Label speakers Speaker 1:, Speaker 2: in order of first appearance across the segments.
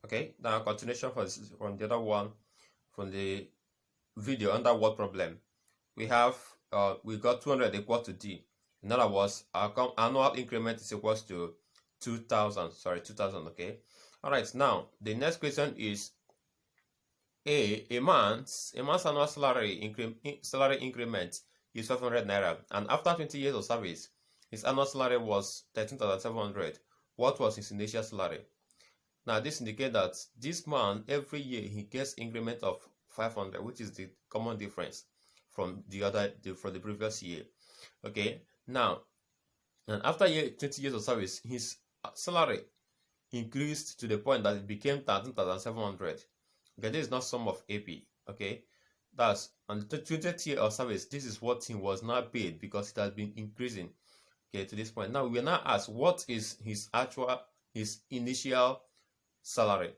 Speaker 1: Okay, now continuation from the other one, from the video under word problem. We have we got 200 equal to D. In other words, our annual increment is equals to 2000. Sorry, 2000. Okay. All right. Now the next question is a man's annual salary increment is 500 naira, and after 20 years of service, his annual salary was 13,700. What was his initial salary? Now this indicates that this man every year he gets increment of 500, which is the common difference from the previous year. Okay. Now, and after 20 years of service, his salary increased to the point that it became 13,700. Okay, this is not sum of AP. Okay, that's on the 20th year of service. This is what he was now paid because it has been increasing. Okay, to this point. Now we are now asked what is his initial salary.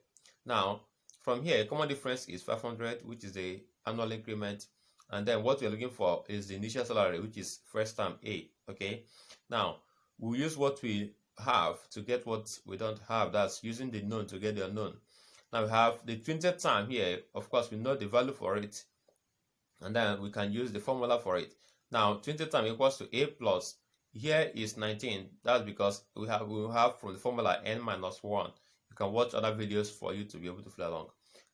Speaker 1: Now from here, common difference is 500, which is the annual increment, and then what we're looking for is the initial salary, which is first term A. Okay, now we'll use what we have to get what we don't have. That's using the known to get the unknown. Now we have the 20th time here. Of course, we know the value for it, and then we can use the formula for it. Now 20th time equals to A plus, here is 19. That's because we have from the formula n minus 1. You can watch other videos for you to be able to follow along.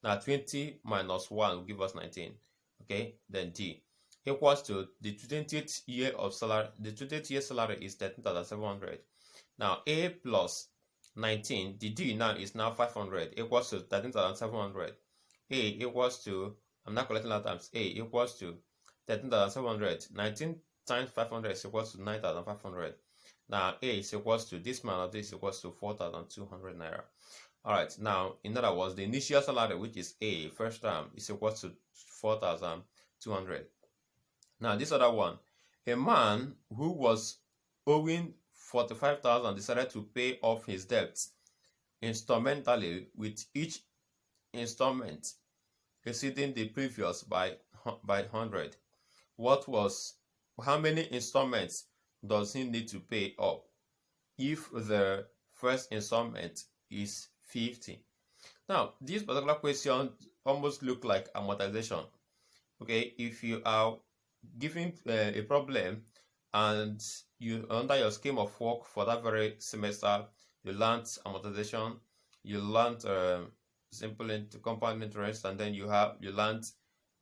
Speaker 1: Now 20 minus 1 will give us 19. Okay, then D equals to the 20th year of salary. The 20th year salary is 13,700. Now A plus 19, the D now is now 500 equals to 13,700. A equals to, I'm not collecting that times, A equals to 13,700. 19 times 500 is equals to 9,500. Now A is equals to this minus this is equals to 4,200 naira. Alright, now in other words, the initial salary, which is A, first term, is equals to 4,200. Now this other one, a man who was owing 45,000 decided to pay off his debts instrumentally, with each installment exceeding the previous by 100. How many installments does he need to pay up if the first installment is 50? Now this particular question almost look like amortization. Okay, if you are given a problem and you under your scheme of work for that very semester, you learned amortization, you learned simple into compound interest, and then you learned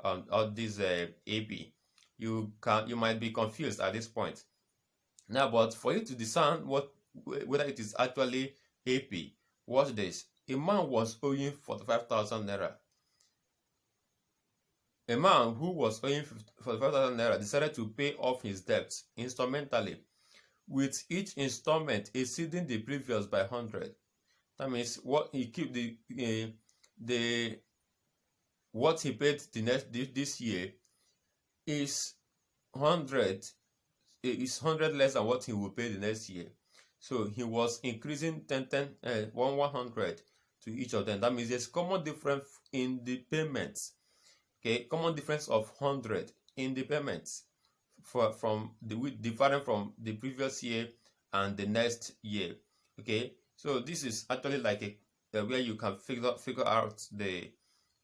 Speaker 1: all these AP. You might be confused at this point. Now, but for you to discern whether it is actually AP, watch this. A man was owing 45,000 naira. A man who was owing 45,000 naira decided to pay off his debts instrumentally, with each installment exceeding the previous by 100. That means what he keep what he paid this year is 100. Is 100 less than what he will pay the next year. So he was increasing 100 to each of them. That means there's common difference in the payments. Okay, common difference of 100 in the payments different from the previous year and the next year. Okay, so this is actually like a where you can figure out the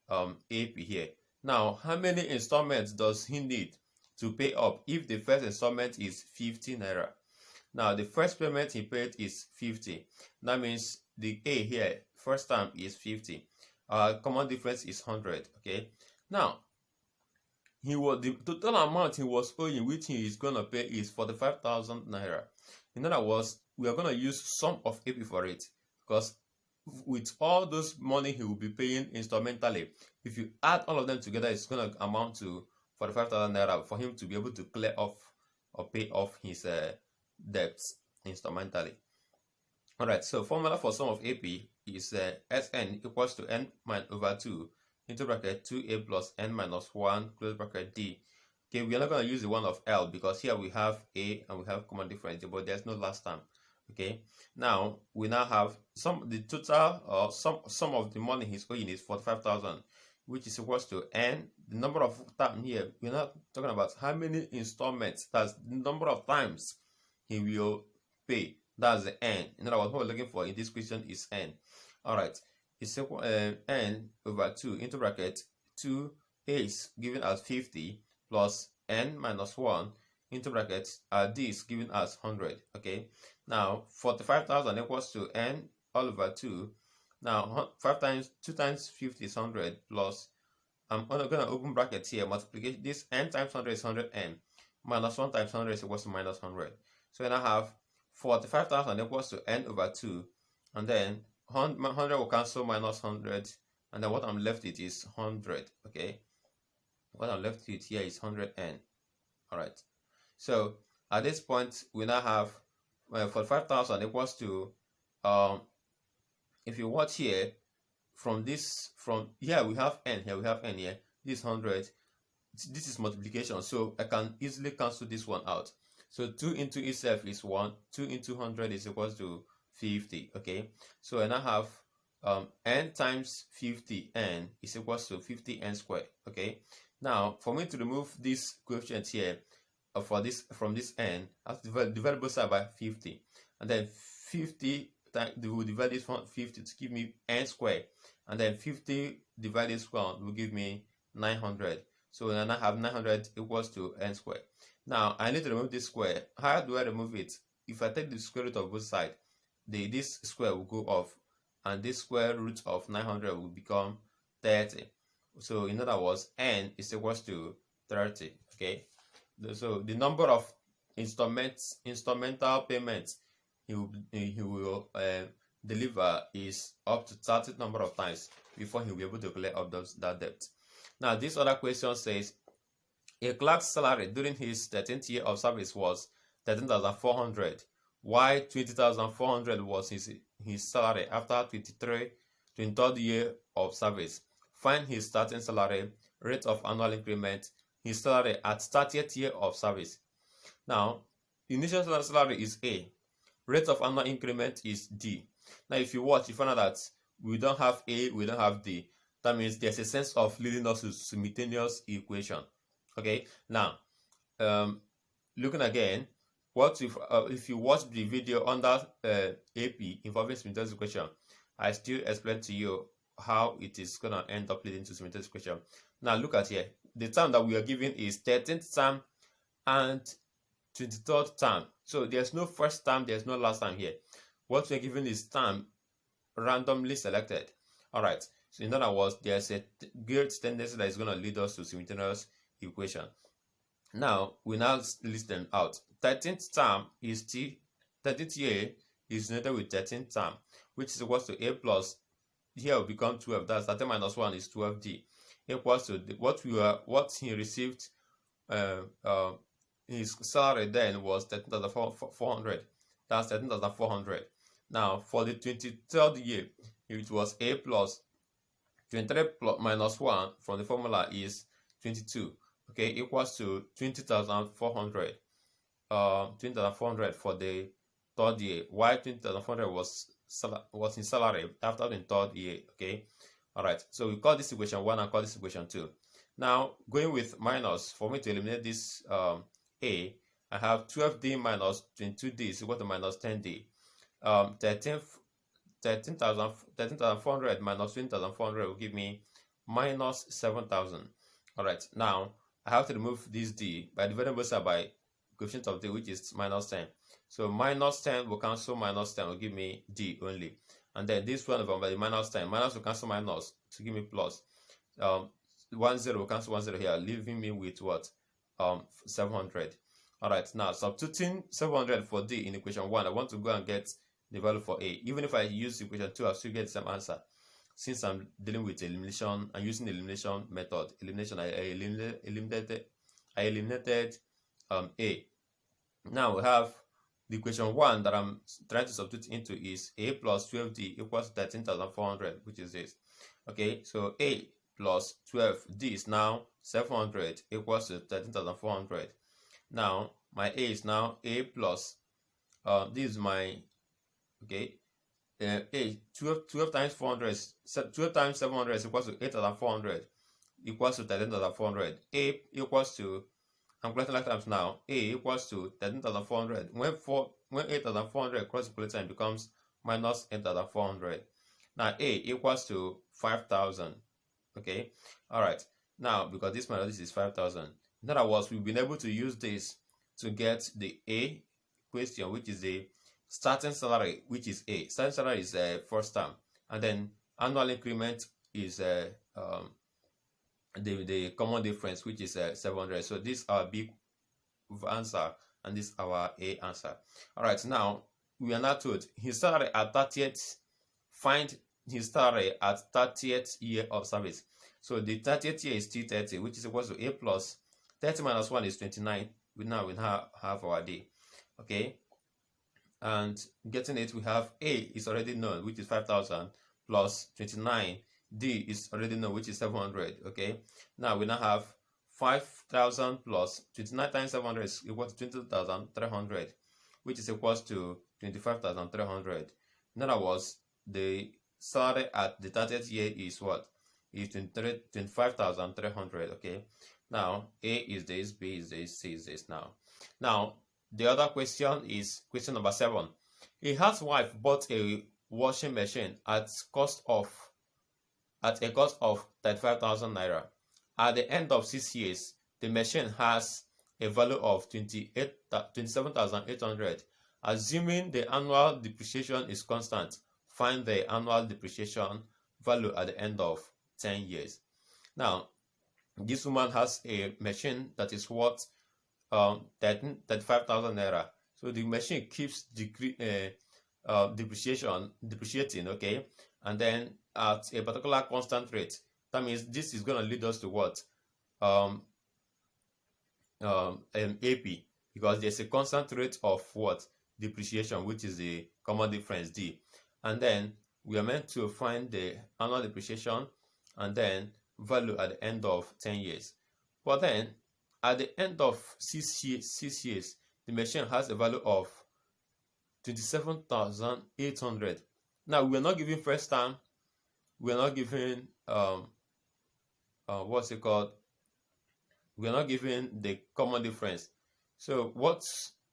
Speaker 1: AP here. Now, how many installments does he need to pay up if the first installment is 50 naira? Now, the first payment he paid is 50. That means the A here, first term, is 50. Common difference is 100. Okay. Now, the total amount he was owing, which he is gonna pay, is 45,000 naira. In other words, we are gonna use sum of AP for it, because with all those money he will be paying instrumentally, if you add all of them together, it's gonna amount to 45,000 naira for him to be able to clear off or pay off his debts instrumentally. All right, so formula for sum of AP is Sn equals to n over 2 into bracket 2a plus n minus 1 close bracket d. Okay, we are not going to use the one of L because here we have A and we have common difference, but there's no last term. Okay, now we now have the total or sum of the money he's owing is 45,000, which is equals to n. The number of times here, we're not talking about how many installments, that's the number of times he will pay. That's the n. In other words, what we're looking for in this question is n. All right. is equal n over 2 into bracket 2 is given as 50 plus n minus 1 into bracket d is given as 100. Okay, now 45,000 equals to n all over 2. Now 5 times 2 times 50 is 100 plus I'm going to open bracket here, multiplication, this n times 100 is 100n, minus 1 times 100 is equals to minus 100. So then I have 45,000 equals to n over 2, and then 100 will cancel minus 100, and then what I'm left with is 100, okay? What I'm left with here is 100n, all right? So at this point, we now have 45,000 equals to, if you watch here, from here we have n, here we have n here, this 100, this is multiplication, so I can easily cancel this one out. So 2 into itself is 1, 2 into 100 is equals to 50, okay? So I now have n times 50n is equals to 50n squared, okay? Now, for me to remove this coefficient here, for this from this n, I have to divide both sides by 50, and then 50 will divide this one 50 to give me n squared, and then 50 divided this one will give me 900. So then I have 900 equals to n squared. Now I need to remove this square. How do I remove it? If I take the square root of both sides, this square will go off, and this square root of 900 will become 30. So in other words, n is equals to 30. Okay. So the number of instrumental payments he will deliver is up to 30 number of times before he will be able to clear up that debt. Now, this other question says, a clerk's salary during his 13th year of service was 13,400. Why 20,400 was his salary after 23rd year of service? Find his starting salary, rate of annual increment, his salary at 30th year of service. Now, initial salary is A. Rate of annual increment is D. Now, if you watch, you find out that we don't have A, we don't have D. That means there's a sense of leading us to simultaneous equation. Okay. Now, looking again, what if you watch the video under AP involving simultaneous equation, I still explain to you how it is gonna end up leading to simultaneous equation. Now, look at here. The term that we are given is 13th term and 23rd term. So there's no first term, there's no last term here. What we're given is term randomly selected. All right. So in other words, there's a great tendency that is going to lead us to simultaneous equation. Now we now list them out. 13th term is 13th year is united with 13th term, which is equals to A plus, here will become 12. That's 13 minus 1 is 12D, equals to what he received. His salary then was 13,400. That's 13,400. Now, for the 23rd year, it was A plus 23 plus minus 1 from the formula is 22. Okay, equals to 20,400. 20,400 for the third year. Why 20,400 was his salary after the third year? Okay, all right. So we call this equation 1 and call this equation 2. Now, going with minus, for me to eliminate this A, I have 12D minus 22D is equal to minus 10D. 13,400 minus 20,400 will give me minus 7,000. All right. Now, I have to remove this D by dividing both sides by coefficient of D, which is minus 10. So minus 10 will cancel minus 10 will give me D only. And then this one over by the minus 10. Minus will cancel minus to give me plus. 1 0 will cancel 1 0 here, leaving me with what? 700. All right. Now, substituting 700 for D in equation 1, I want to go and get the value for A. Even if I use equation 2, I'll still get the same answer. Since I'm dealing with elimination and using the elimination method, I eliminated A. Now we have the equation 1 that I'm trying to substitute into is A plus 12D equals 13,400, which is this. Okay, so A plus 12D is now 700 equals to 13,400. Now my A is now A plus this is my A 12 times 400 is 12 times 700 is equals to 8,400 equals to 13,400. A equals to, I'm collecting like times now, A equals to 13,400. When 8,400 cross equals and becomes minus 8,400. Now A equals to 5,000. Okay, all right. Now, because this minus this is 5,000, in other words, we've been able to use this to get the A question, which is the starting salary, which is A. Starting salary is first term, and then annual increment is the common difference, which is 700. So this is our B answer, and this is our A answer. All right, now we are now told his salary at 30th. Find his salary at 30th year of service. So the 30th year is still 30, which is equal to A plus 30 minus 1 is 29. We now have our D. Okay, and getting it, we have A is already known, which is 5,000 plus 29. D is already known, which is 700. Okay, now we now have 5,000 plus 29 times 700 is equal to 20,300, which is equals to 25,300. In other words, the salary at the 30th year is what? Is 25,300. Okay, now A is this, B is this, C is this. Now the other question is question number 7. A housewife bought a washing machine at a cost of 35,000 naira. At the end of 6 years, the machine has a value of 27,800. Assuming the annual depreciation is constant, find the annual depreciation value at the end of 10 years. Now, this woman has a machine that is worth 35,000 naira. So the machine keeps depreciating, okay? And then at a particular constant rate. That means this is going to lead us to what? AP, because there's a constant rate of what? Depreciation, which is the common difference, D. And then we are meant to find the annual depreciation and then value at the end of 10 years. But then at the end of 6 years, the machine has a value of 27,800. Now we are not giving first time, we are not giving what's it called? We are not giving the common difference. So what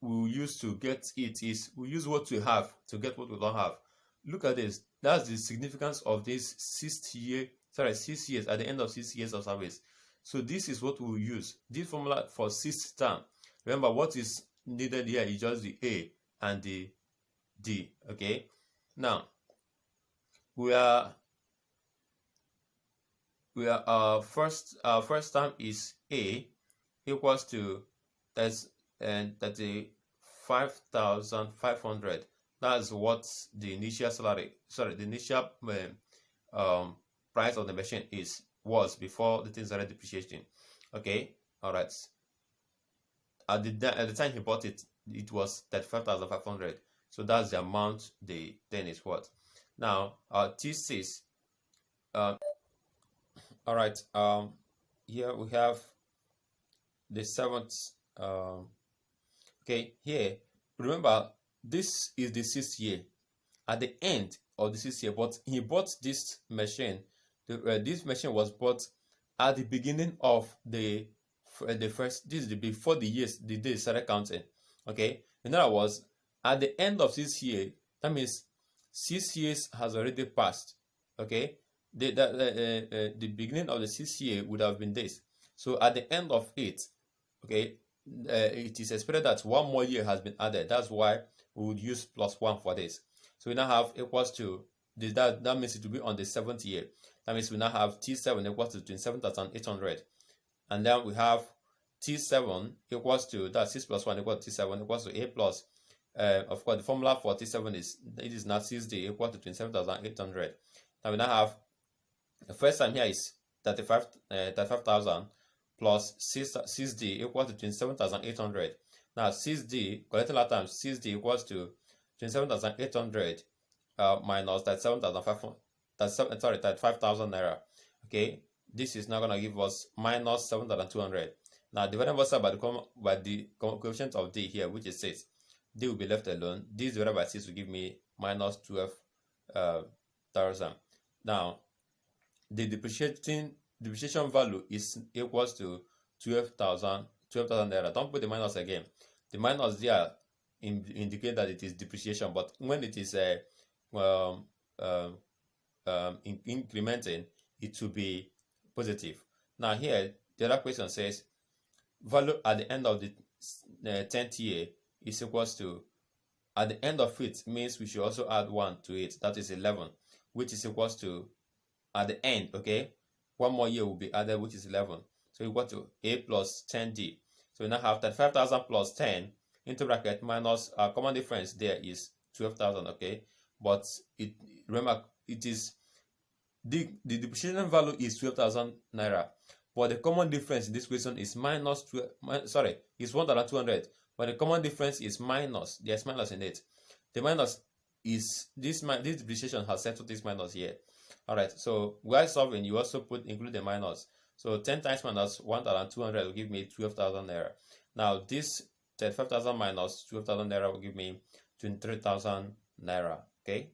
Speaker 1: we use to get it is we use what we have to get what we don't have. Look at this. That's the significance of this 6 years at the end of 6 years of service. So this is what we will use. This formula for 6th term. Remember, what is needed here is just the A and the D. Okay. Now first term is A equals to 35,500. That's what the initial price of the machine was before the thing started depreciating. Okay, all right. At the time he bought it, it was 35,500. So that's the amount the then is what. Now T6. All right. Here we have the 7th. Okay. Here, remember, this is the 6th year. At the end of the 6th year, but he bought this machine. This machine was bought at the beginning of the first. This is before the years the days started counting. Okay. In other words, at the end of 6th year, that means 6 years has already passed. Okay. The beginning of the 6th year would have been this. So at the end of it, okay, it is expected that 1 more year has been added. That's why we would use +1 for this. So we now have equals to this. That means it will be on the 7th year. That means we now have T7 equals to 27,800, and then we have T7 equals to that 6 plus 1 equals to T7 equals to A plus. Of course, the formula for T7 is now 6D equal to 27,800. Now we now have the first time here is 35,000 plus 6D equals to 27,800. Now 6D, collecting that time, 6D equals to 27,800 minus 35,000 naira. Okay, this is now going to give us minus 7,200. Now divided by the coefficient of D here, which is 6. D will be left alone. This divided by 6 will give me minus 12,000. Now the depreciation value is equals to 12,000 naira. Don't put the minus again. The minus there indicate that it is depreciation, but when it is incrementing, it will be positive. Now here, the other question says value at the end of the 10th year is equals to, at the end of it means we should also add 1 to it, that is 11, which is equals to, at the end, okay, one more year will be added, which is 11, so equal to a plus 10d. So we now have 35,000 plus 10 into bracket minus our common difference there is 12,000, okay, but remember it is the depreciation value is 12,000 naira, but the common difference in this question is is 1,200, but the common difference is minus. There's minus in it. The minus is this depreciation has settled this minus here. All right, so while solving, you also include the minus. So 10 times minus 1,200 will give me 12,000 naira. Now this 35,000 minus 12,000 naira will give me 23,000 naira. Okay,